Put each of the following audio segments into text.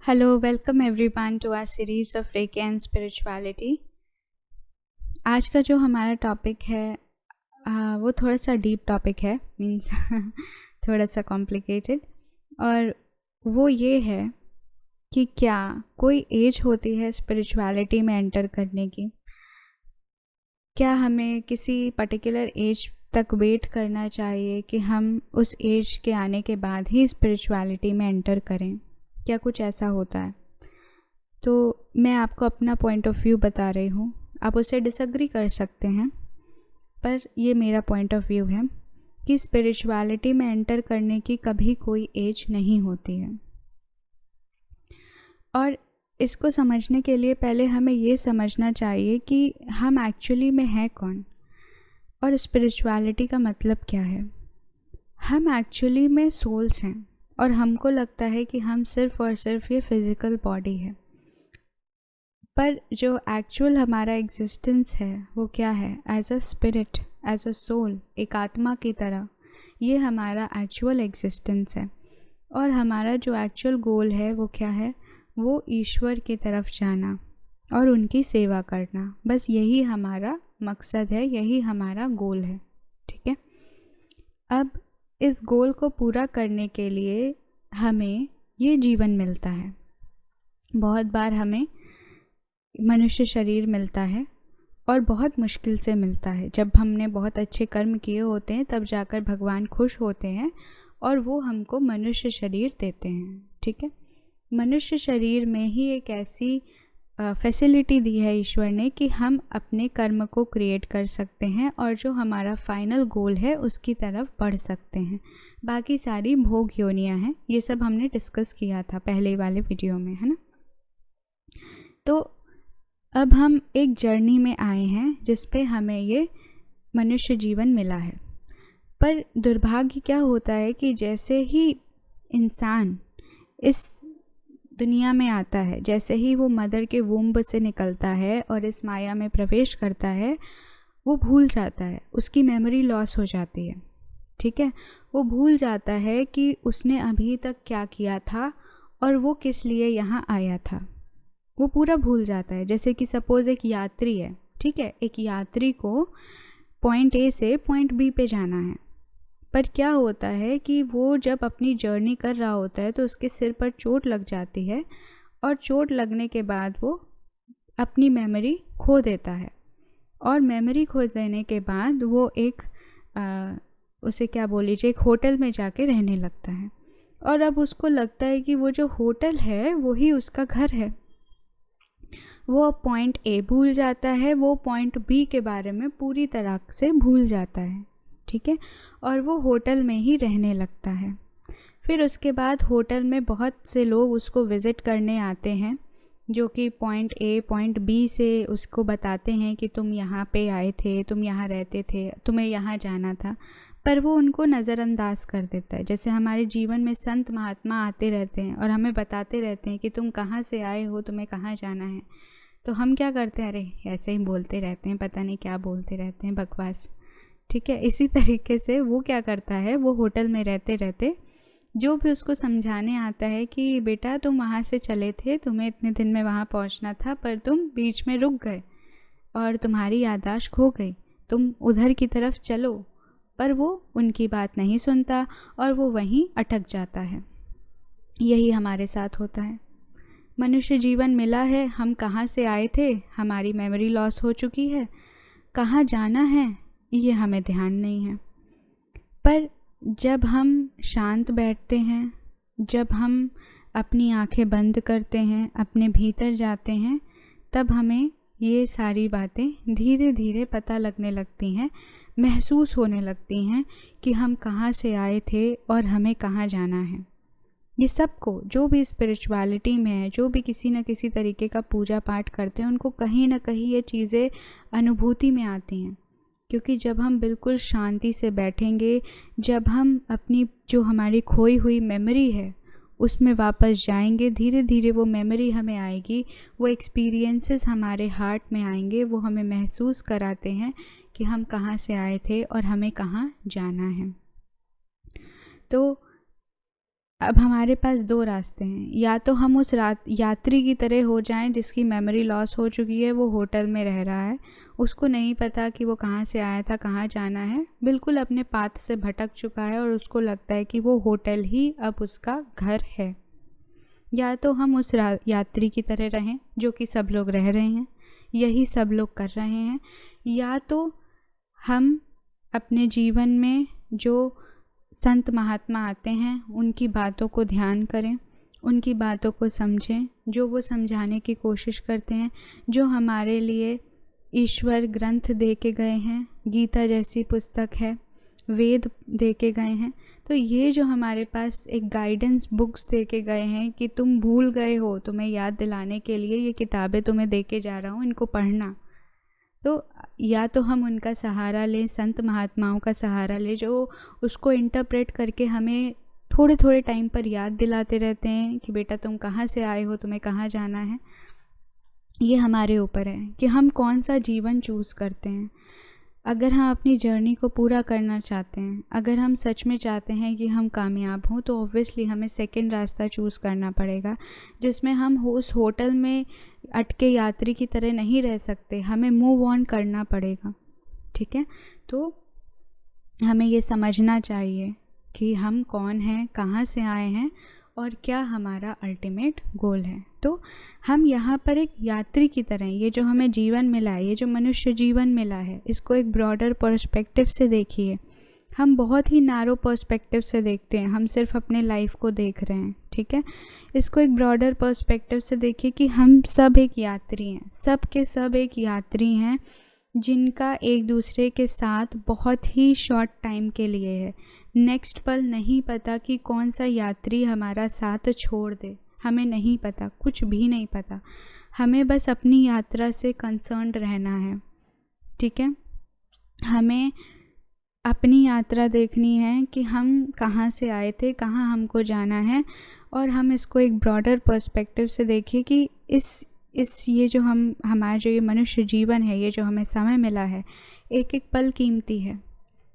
Hello, welcome everyone to our series of Reiki and Spirituality। आज का जो हमारा टॉपिक है वो थोड़ा सा डीप टॉपिक है, मीन्स थोड़ा सा कॉम्प्लिकेटेड, और वो ये है कि क्या कोई एज होती है स्पिरिचुअलिटी में एंटर करने की। क्या हमें किसी पर्टिकुलर एज तक वेट करना चाहिए कि हम उस एज के आने के बाद ही स्पिरिचुअलिटी में एंटर करें? क्या कुछ ऐसा होता है? तो मैं आपको अपना पॉइंट ऑफ व्यू बता रही हूँ, आप उससे डिसएग्री कर सकते हैं, पर ये मेरा पॉइंट ऑफ व्यू है कि स्पिरिचुअलिटी में एंटर करने की कभी कोई एज नहीं होती है। और इसको समझने के लिए पहले हमें ये समझना चाहिए कि हम एक्चुअली में हैं कौन और स्पिरिचुअलिटी का मतलब क्या है। हम एक्चुअली में सोल्स हैं और हमको लगता है कि हम सिर्फ़ और सिर्फ ये फिज़िकल बॉडी है, पर जो एक्चुअल हमारा एग्जिस्टेंस है वो क्या है? As a spirit, as a soul, एक आत्मा की तरह, ये हमारा एक्चुअल एग्जिस्टेंस है। और हमारा जो एक्चुअल गोल है वो क्या है? वो ईश्वर की तरफ जाना और उनकी सेवा करना। बस यही हमारा मकसद है, यही हमारा गोल है। ठीक है, अब इस गोल को पूरा करने के लिए हमें ये जीवन मिलता है। बहुत बार हमें मनुष्य शरीर मिलता है और बहुत मुश्किल से मिलता है। जब हमने बहुत अच्छे कर्म किए होते हैं तब जाकर भगवान खुश होते हैं और वो हमको मनुष्य शरीर देते हैं। ठीक है, मनुष्य शरीर में ही एक ऐसी फैसिलिटी दी है ईश्वर ने कि हम अपने कर्म को क्रिएट कर सकते हैं और जो हमारा फाइनल गोल है उसकी तरफ बढ़ सकते हैं। बाकी सारी भोग योनियाँ हैं, ये सब हमने डिस्कस किया था पहले वाले वीडियो में, है ना। तो अब हम एक जर्नी में आए हैं जिस पे हमें ये मनुष्य जीवन मिला है। पर दुर्भाग्य क्या होता है कि जैसे ही इंसान इस दुनिया में आता है, जैसे ही वो मदर के वूम्ब से निकलता है और इस माया में प्रवेश करता है, वो भूल जाता है, उसकी मेमोरी लॉस हो जाती है। ठीक है, वो भूल जाता है कि उसने अभी तक क्या किया था और वो किस लिए यहाँ आया था। वो पूरा भूल जाता है। जैसे कि सपोज़ एक यात्री है, ठीक है, एक यात्री को पॉइंट ए से पॉइंट बी पे जाना है, पर क्या होता है कि वो जब अपनी जर्नी कर रहा होता है तो उसके सिर पर चोट लग जाती है और चोट लगने के बाद वो अपनी मेमोरी खो देता है। और मेमोरी खो देने के बाद वो एक उसे क्या बोल लीजिए, एक होटल में जाके रहने लगता है। और अब उसको लगता है कि वो जो होटल है वही उसका घर है। वो पॉइंट ए भूल जाता है, वो पॉइंट बी के बारे में पूरी तरह से भूल जाता है। ठीक है, और वो होटल में ही रहने लगता है। फिर उसके बाद होटल में बहुत से लोग उसको विज़िट करने आते हैं जो कि पॉइंट ए पॉइंट बी से उसको बताते हैं कि तुम यहाँ पे आए थे, तुम यहाँ रहते थे, तुम्हें यहाँ जाना था, पर वो उनको नज़रअंदाज कर देता है। जैसे हमारे जीवन में संत महात्मा आते रहते हैं और हमें बताते रहते हैं कि तुम कहाँ से आए हो, तुम्हें कहाँ जाना है, तो हम क्या करते हैं, अरे ऐसे ही बोलते रहते हैं, पता नहीं क्या बोलते रहते हैं, बकवास। ठीक है, इसी तरीके से वो क्या करता है, वो होटल में रहते रहते जो भी उसको समझाने आता है कि बेटा तुम वहाँ से चले थे, तुम्हें इतने दिन में वहाँ पहुँचना था, पर तुम बीच में रुक गए और तुम्हारी याददाश्त खो गई, तुम उधर की तरफ चलो, पर वो उनकी बात नहीं सुनता और वो वहीं अटक जाता है। यही हमारे साथ होता है। मनुष्य जीवन मिला है, हम कहाँ से आए थे, हमारी मेमोरी लॉस हो चुकी है, कहाँ जाना है ये हमें ध्यान नहीं है। पर जब हम शांत बैठते हैं, जब हम अपनी आंखें बंद करते हैं, अपने भीतर जाते हैं, तब हमें ये सारी बातें धीरे धीरे पता लगने लगती हैं, महसूस होने लगती हैं कि हम कहाँ से आए थे और हमें कहाँ जाना है। ये सबको, जो भी स्पिरिचुअलिटी में है, जो भी किसी न किसी तरीके का पूजा पाठ करते हैं, उनको कहीं ना कहीं ये चीज़ें अनुभूति में आती हैं। क्योंकि जब हम बिल्कुल शांति से बैठेंगे, जब हम अपनी जो हमारी खोई हुई मेमोरी है उसमें वापस जाएंगे, धीरे धीरे वो मेमोरी हमें आएगी, वो एक्सपीरियंसेस हमारे हार्ट में आएंगे, वो हमें महसूस कराते हैं कि हम कहाँ से आए थे और हमें कहाँ जाना है। तो अब हमारे पास दो रास्ते हैं, या तो हम उस यात्री की तरह हो जाएं जिसकी मेमोरी लॉस हो चुकी है, वो होटल में रह रहा है, उसको नहीं पता कि वो कहाँ से आया था, कहाँ जाना है, बिल्कुल अपने पाथ से भटक चुका है और उसको लगता है कि वो होटल ही अब उसका घर है। या तो हम उस यात्री की तरह रहें जो कि सब लोग रह रहे हैं, यही सब लोग कर रहे हैं, या तो हम अपने जीवन में जो संत महात्मा आते हैं उनकी बातों को ध्यान करें, उनकी बातों को समझें, जो वो समझाने की कोशिश करते हैं, जो हमारे लिए ईश्वर ग्रंथ दे के गए हैं, गीता जैसी पुस्तक है, वेद दे के गए हैं। तो ये जो हमारे पास एक गाइडेंस बुक्स दे के गए हैं कि तुम भूल गए हो, तुम्हें याद दिलाने के लिए ये किताबें तुम्हें दे के जा रहा हूँ, इनको पढ़ना। तो या तो हम उनका सहारा लें, संत महात्माओं का सहारा लें, जो उसको इंटरप्रेट करके हमें थोड़े थोड़े टाइम पर याद दिलाते रहते हैं कि बेटा तुम कहाँ से आए हो, तुम्हें कहाँ जाना है। ये हमारे ऊपर है कि हम कौन सा जीवन चूज़ करते हैं। अगर हम अपनी जर्नी को पूरा करना चाहते हैं, अगर हम सच में चाहते हैं कि हम कामयाब हों, तो ऑब्वियसली हमें सेकंड रास्ता चूज़ करना पड़ेगा, जिसमें हम उस होटल में अटके यात्री की तरह नहीं रह सकते, हमें मूव ऑन करना पड़ेगा। ठीक है, तो हमें ये समझना चाहिए कि हम कौन हैं, कहाँ से आए हैं और क्या हमारा अल्टीमेट गोल है। तो हम यहाँ पर एक यात्री की तरह, ये जो हमें जीवन मिला है, ये जो मनुष्य जीवन मिला है, इसको एक ब्रॉडर पर्सपेक्टिव से देखिए। हम बहुत ही नैरो पर्सपेक्टिव से देखते हैं, हम सिर्फ अपने लाइफ को देख रहे हैं। ठीक है, इसको एक ब्रॉडर पर्सपेक्टिव से देखिए कि हम सब एक यात्री हैं, सब के सब एक यात्री हैं जिनका एक दूसरे के साथ बहुत ही शॉर्ट टाइम के लिए है। नेक्स्ट पल नहीं पता कि कौन सा यात्री हमारा साथ छोड़ दे, हमें नहीं पता, कुछ भी नहीं पता। हमें बस अपनी यात्रा से कंसर्न्ड रहना है। ठीक है, हमें अपनी यात्रा देखनी है कि हम कहाँ से आए थे, कहाँ हमको जाना है, और हम इसको एक ब्रॉडर पर्सपेक्टिव से देखिए कि इस ये जो हमारा जो ये मनुष्य जीवन है, ये जो हमें समय मिला है, एक एक पल कीमती है।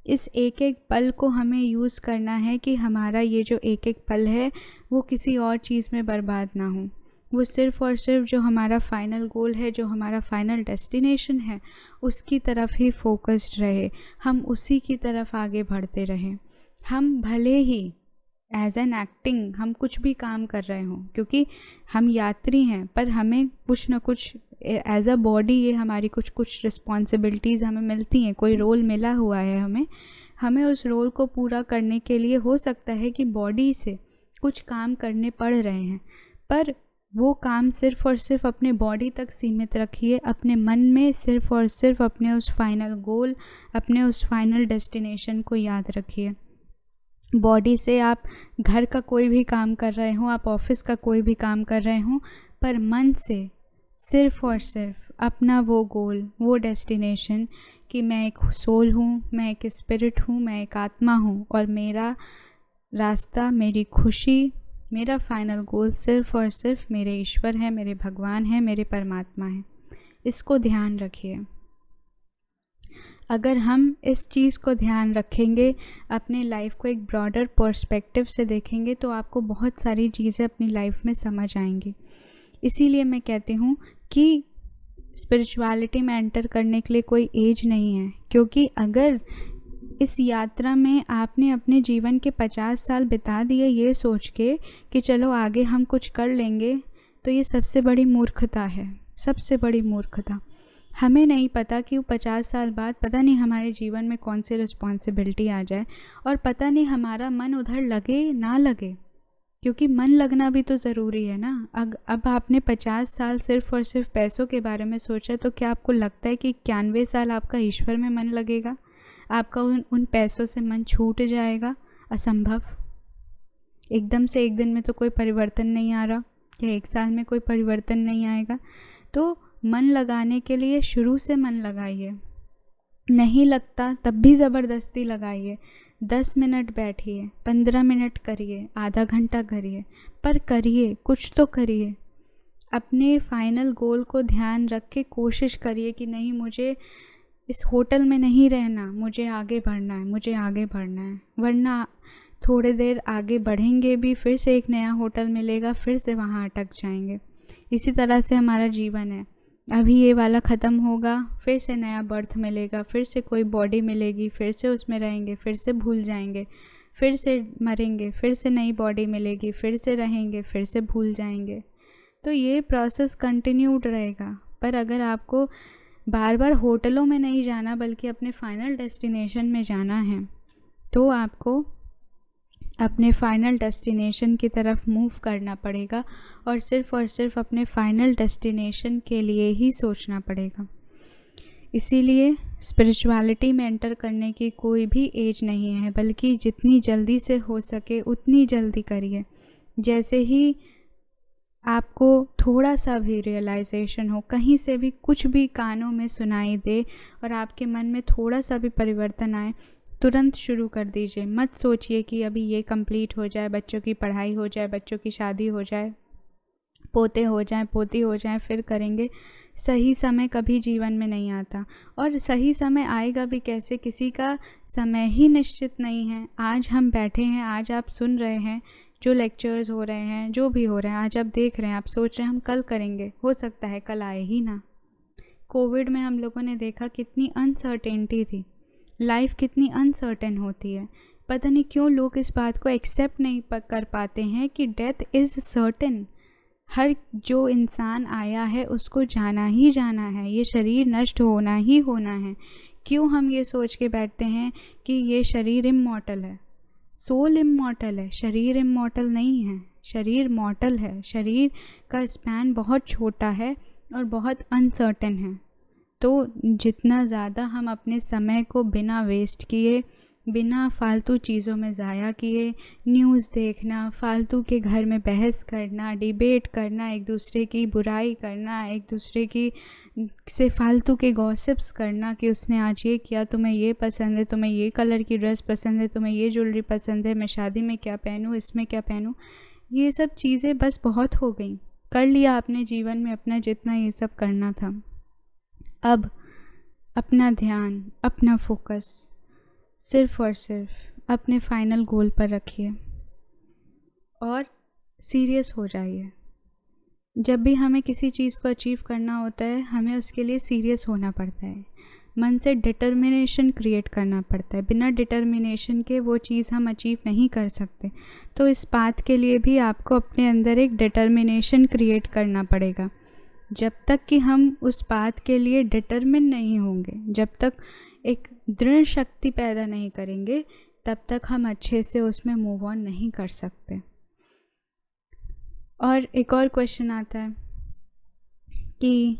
इस एक एक पल को हमें यूज़ करना है कि हमारा ये जो एक एक पल है वो किसी और चीज़ में बर्बाद ना हो, वो सिर्फ़ और सिर्फ जो हमारा फाइनल गोल है, जो हमारा फाइनल डेस्टिनेशन है, उसकी तरफ ही फोकस्ड रहे, हम उसी की तरफ आगे बढ़ते रहें। हम भले ही एज एन एक्टिंग हम कुछ भी काम कर रहे हों, क्योंकि हम यात्री हैं, पर हमें कुछ ना कुछ एज अ बॉडी ये हमारी कुछ रिस्पॉन्सिबिलिटीज़ हमें मिलती हैं, कोई रोल मिला हुआ है हमें उस रोल को पूरा करने के लिए हो सकता है कि बॉडी से कुछ काम करने पड़ रहे हैं, पर वो काम सिर्फ़ और सिर्फ अपने बॉडी तक सीमित रखिए। अपने मन में सिर्फ़ और सिर्फ अपने उस फाइनल गोल, अपने उस फाइनल डेस्टिनेशन को याद रखिए। बॉडी से आप घर का कोई भी काम कर रहे हो, आप ऑफिस का कोई भी काम कर रहे हो, पर मन से सिर्फ़ और सिर्फ अपना वो गोल, वो डेस्टिनेशन कि मैं एक सोल हूँ, मैं एक स्पिरिट हूँ, मैं एक आत्मा हूँ, और मेरा रास्ता, मेरी खुशी, मेरा फाइनल गोल सिर्फ़ और सिर्फ मेरे ईश्वर है, मेरे भगवान हैं, मेरे परमात्मा हैं। इसको ध्यान रखिए। अगर हम इस चीज़ को ध्यान रखेंगे, अपने लाइफ को एक ब्रॉडर पर्सपेक्टिव से देखेंगे, तो आपको बहुत सारी चीज़ें अपनी लाइफ में समझ आएंगी। इसीलिए मैं कहती हूँ कि स्पिरिचुअलिटी में एंटर करने के लिए कोई एज नहीं है, क्योंकि अगर इस यात्रा में आपने अपने जीवन के 50 साल बिता दिए ये सोच के कि चलो आगे हम कुछ कर लेंगे, तो ये सबसे बड़ी मूर्खता है, सबसे बड़ी मूर्खता। हमें नहीं पता कि वो 50 साल बाद पता नहीं हमारे जीवन में कौन सी रिस्पॉन्सिबिलिटी आ जाए, और पता नहीं हमारा मन उधर लगे ना लगे, क्योंकि मन लगना भी तो ज़रूरी है ना। अब आपने 50 साल सिर्फ़ और सिर्फ पैसों के बारे में सोचा, तो क्या आपको लगता है कि 91 साल आपका ईश्वर में मन लगेगा? आपका उन पैसों से मन छूट जाएगा? असंभव। एकदम से एक दिन में तो कोई परिवर्तन नहीं आ रहा, या एक साल में कोई परिवर्तन नहीं आएगा। तो मन लगाने के लिए शुरू से मन लगाइए, नहीं लगता तब भी ज़बरदस्ती लगाइए। 10 मिनट बैठिए, 15 मिनट करिए, आधा घंटा करिए, पर करिए, कुछ तो करिए। अपने फाइनल गोल को ध्यान रख के कोशिश करिए कि नहीं, मुझे इस होटल में नहीं रहना, मुझे आगे बढ़ना है, मुझे आगे बढ़ना है। वरना थोड़ी देर आगे बढ़ेंगे भी, फिर से एक नया होटल मिलेगा, फिर से वहाँ अटक जाएंगे। इसी तरह से हमारा जीवन है। अभी ये वाला ख़त्म होगा, फिर से नया बर्थ मिलेगा, फिर से कोई बॉडी मिलेगी, फिर से उसमें रहेंगे, फिर से भूल जाएंगे, फिर से मरेंगे, फिर से नई बॉडी मिलेगी, फिर से रहेंगे, फिर से भूल जाएंगे। तो ये प्रोसेस कंटिन्यूड रहेगा। पर अगर आपको बार बार होटलों में नहीं जाना बल्कि अपने फाइनल डेस्टिनेशन में जाना है, तो आपको अपने फाइनल डेस्टिनेशन की तरफ मूव करना पड़ेगा और सिर्फ अपने फाइनल डेस्टिनेशन के लिए ही सोचना पड़ेगा। इसीलिए स्पिरिचुअलिटी में एंटर करने की कोई भी एज नहीं है, बल्कि जितनी जल्दी से हो सके उतनी जल्दी करिए। जैसे ही आपको थोड़ा सा भी रियलाइजेशन हो, कहीं से भी कुछ भी कानों में सुनाई दे और आपके मन में थोड़ा सा भी परिवर्तन आए, तुरंत शुरू कर दीजिए। मत सोचिए कि अभी ये कंप्लीट हो जाए, बच्चों की पढ़ाई हो जाए, बच्चों की शादी हो जाए, पोते हो जाएं, पोती हो जाएं, फिर करेंगे। सही समय कभी जीवन में नहीं आता, और सही समय आएगा भी कैसे, किसी का समय ही निश्चित नहीं है। आज हम बैठे हैं, आज आप सुन रहे हैं, जो लेक्चर्स हो रहे हैं, जो भी हो रहे हैं, आज आप देख रहे हैं, आप सोच रहे हैं हम कल करेंगे, हो सकता है कल आए ही ना। कोविड में हम लोगों ने देखा कितनी अनसर्टेनिटी थी, लाइफ कितनी अनसर्टेन होती है। पता नहीं क्यों लोग इस बात को एक्सेप्ट नहीं कर पाते हैं कि डेथ इज़ सर्टेन। हर जो इंसान आया है उसको जाना ही जाना है, ये शरीर नष्ट होना ही होना है। क्यों हम ये सोच के बैठते हैं कि ये शरीर इमॉर्टल है, सोल इमॉर्टल है, शरीर इमॉर्टल नहीं है। शरीर मॉर्टल है, शरीर का स्पैन बहुत छोटा है और बहुत अनसर्टेन है। तो जितना ज़्यादा हम अपने समय को बिना वेस्ट किए, बिना फालतू चीज़ों में ज़ाया किए, न्यूज़ देखना, फालतू के घर में बहस करना, डिबेट करना, एक दूसरे की बुराई करना, एक दूसरे की से फालतू के गॉसिप्स करना कि उसने आज ये किया, तुम्हें ये पसंद है, तुम्हें ये कलर की ड्रेस पसंद है, तुम्हें ये ज्वेलरी पसंद है, मैं शादी में क्या पहनूँ, इसमें क्या पहनूँ, ये सब चीज़ें बस बहुत हो गई। कर लिया आपने जीवन में अपना जितना ये सब करना था। अब अपना ध्यान, अपना फोकस सिर्फ़ और सिर्फ अपने फाइनल गोल पर रखिए और सीरियस हो जाइए। जब भी हमें किसी चीज़ को अचीव करना होता है, हमें उसके लिए सीरियस होना पड़ता है, मन से डिटर्मिनेशन क्रिएट करना पड़ता है। बिना डिटर्मिनेशन के वो चीज़ हम अचीव नहीं कर सकते। तो इस बात के लिए भी आपको अपने अंदर एक डिटर्मिनेशन क्रिएट करना पड़ेगा। जब तक कि हम उस बात के लिए डिटर्मिन नहीं होंगे, जब तक एक दृढ़ शक्ति पैदा नहीं करेंगे, तब तक हम अच्छे से उसमें मूव ऑन नहीं कर सकते। और एक और क्वेश्चन आता है कि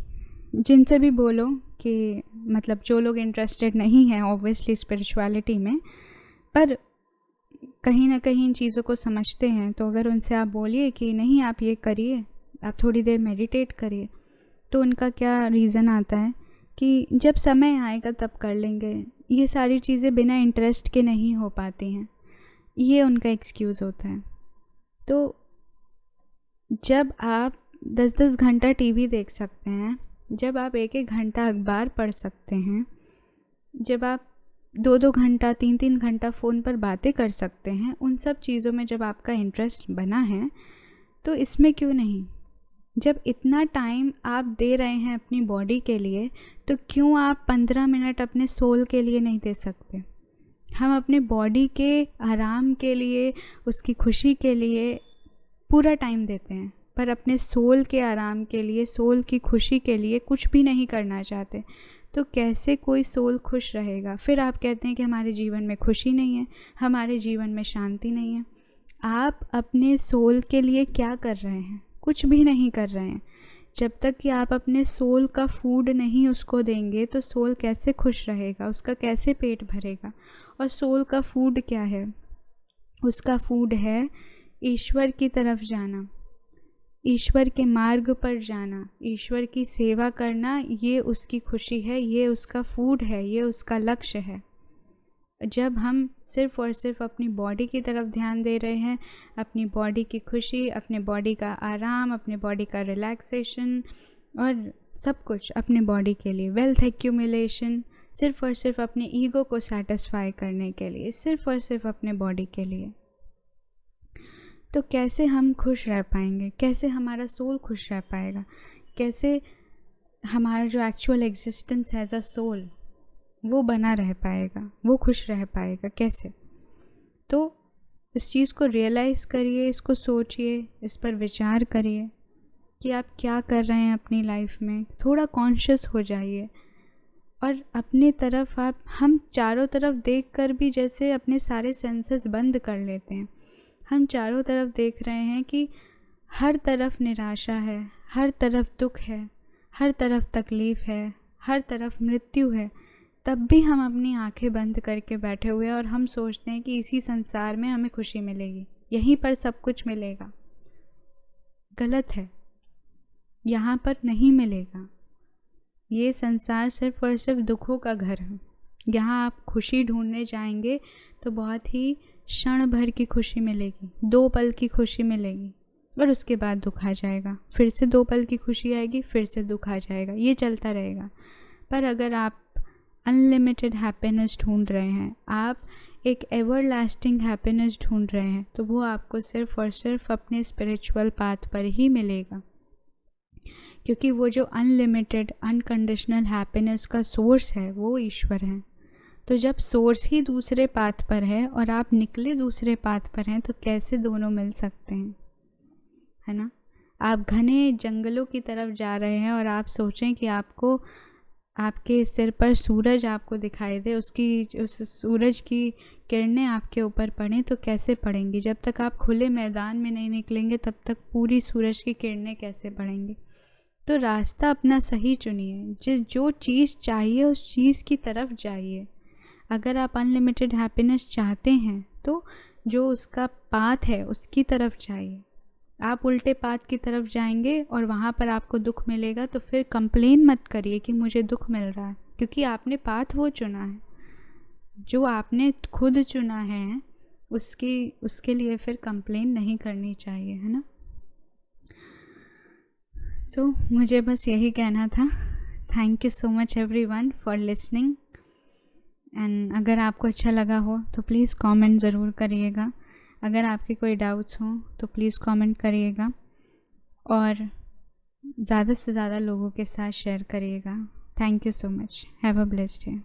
जिनसे भी बोलो कि मतलब जो लोग इंटरेस्टेड नहीं हैं ऑब्वियसली स्पिरिचुअलिटी में, पर कहीं ना कहीं इन चीज़ों को समझते हैं, तो अगर उनसे आप बोलिए कि नहीं आप ये करिए, आप थोड़ी देर मेडिटेट करिए, तो उनका क्या रीज़न आता है कि जब समय आएगा तब कर लेंगे। ये सारी चीज़ें बिना इंटरेस्ट के नहीं हो पाती हैं, ये उनका एक्सक्यूज़ होता है। तो जब आप 10-10 घंटा टीवी देख सकते हैं, जब आप 1-1 घंटा अखबार पढ़ सकते हैं, जब आप 2-2 घंटा 3-3 घंटा फ़ोन पर बातें कर सकते हैं, उन सब चीज़ों में जब आपका इंटरेस्ट बना है, तो इसमें क्यों नहीं। जब इतना टाइम आप दे रहे हैं अपनी बॉडी के लिए, तो क्यों आप 15 मिनट अपने सोल के लिए नहीं दे सकते। हम अपने बॉडी के आराम के लिए, उसकी खुशी के लिए पूरा टाइम देते हैं, पर अपने सोल के आराम के लिए, सोल की खुशी के लिए कुछ भी नहीं करना चाहते। तो कैसे कोई सोल खुश रहेगा। फिर आप कहते हैं कि हमारे जीवन में खुशी नहीं है, हमारे जीवन में शांति नहीं है। आप अपने सोल के लिए क्या कर रहे हैं, कुछ भी नहीं कर रहे हैं। जब तक कि आप अपने सोल का फूड नहीं उसको देंगे, तो सोल कैसे खुश रहेगा, उसका कैसे पेट भरेगा। और सोल का फूड क्या है, उसका फूड है ईश्वर की तरफ जाना, ईश्वर के मार्ग पर जाना, ईश्वर की सेवा करना। ये उसकी खुशी है, ये उसका फूड है, ये उसका लक्ष्य है। जब हम सिर्फ़ और सिर्फ अपनी बॉडी की तरफ ध्यान दे रहे हैं, अपनी बॉडी की खुशी, अपने बॉडी का आराम, अपने बॉडी का रिलैक्सेशन और सब कुछ अपने बॉडी के लिए, वेल्थ एक्यूमुलेशन, सिर्फ़ और सिर्फ अपने ईगो को सेटिस्फाई करने के लिए, सिर्फ़ और सिर्फ अपने बॉडी के लिए, तो कैसे हम खुश रह पाएंगे, कैसे हमारा सोल खुश रह पाएगा, कैसे हमारा जो एक्चुअल एग्जिस्टेंस है एज अ सोल वो बना रह पाएगा, वो खुश रह पाएगा कैसे। तो इस चीज़ को रियलाइज़ करिए, इसको सोचिए, इस पर विचार करिए कि आप क्या कर रहे हैं अपनी लाइफ में। थोड़ा कॉन्शियस हो जाइए और अपनी तरफ हम चारों तरफ देखकर भी जैसे अपने सारे सेंसेस बंद कर लेते हैं। हम चारों तरफ देख रहे हैं कि हर तरफ निराशा है, हर तरफ दुख है, हर तरफ तकलीफ़ है, हर तरफ मृत्यु है, तब भी हम अपनी आंखें बंद करके बैठे हुए हैं और हम सोचते हैं कि इसी संसार में हमें खुशी मिलेगी, यहीं पर सब कुछ मिलेगा। गलत है, यहाँ पर नहीं मिलेगा। ये संसार सिर्फ और सिर्फ दुखों का घर है। यहाँ आप खुशी ढूंढने जाएंगे तो बहुत ही क्षण भर की खुशी मिलेगी, 2 पल की खुशी मिलेगी और उसके बाद दुख आ जाएगा, फिर से 2 पल की खुशी आएगी, फिर से दुख आ जाएगा, ये चलता रहेगा। पर अगर आप अनलिमिटेड हैप्पीनेस ढूंढ रहे हैं, आप एक एवर लास्टिंग हैप्पीनेस ढूंढ रहे हैं, तो वो आपको सिर्फ और सिर्फ अपने स्पिरिचुअल पाथ पर ही मिलेगा। क्योंकि वो जो अनलिमिटेड अनकंडीशनल हैप्पीनेस का सोर्स है वो ईश्वर है। तो जब सोर्स ही दूसरे पाथ पर है और आप निकले दूसरे पाथ पर हैं, तो कैसे दोनों मिल सकते हैं, है ना। आप घने जंगलों की तरफ जा रहे हैं और आप सोचें कि आपको आपके सिर पर सूरज आपको दिखाई दे, उस सूरज की किरणें आपके ऊपर पड़ें, तो कैसे पड़ेंगी। जब तक आप खुले मैदान में नहीं निकलेंगे तब तक पूरी सूरज की किरणें कैसे पड़ेंगी। तो रास्ता अपना सही चुनिए, जो चीज़ चाहिए उस चीज़ की तरफ जाइए। अगर आप अनलिमिटेड हैप्पीनेस चाहते हैं तो जो उसका पाथ है उसकी तरफ जाइए। आप उल्टे पाथ की तरफ जाएंगे और वहाँ पर आपको दुख मिलेगा, तो फिर कंप्लेन मत करिए कि मुझे दुख मिल रहा है, क्योंकि आपने पाथ वो चुना है। जो आपने खुद चुना है उसके लिए फिर कंप्लेन नहीं करनी चाहिए, है ना। सो मुझे बस यही कहना था। Thank you so much everyone for listening. And अगर आपको अच्छा लगा हो तो प्लीज़ कमेंट ज़रूर करिएगा। अगर आपके कोई डाउट्स हों तो प्लीज़ कमेंट करिएगा और ज़्यादा से ज़्यादा लोगों के साथ शेयर करिएगा। Thank you so much. Have a blessed day.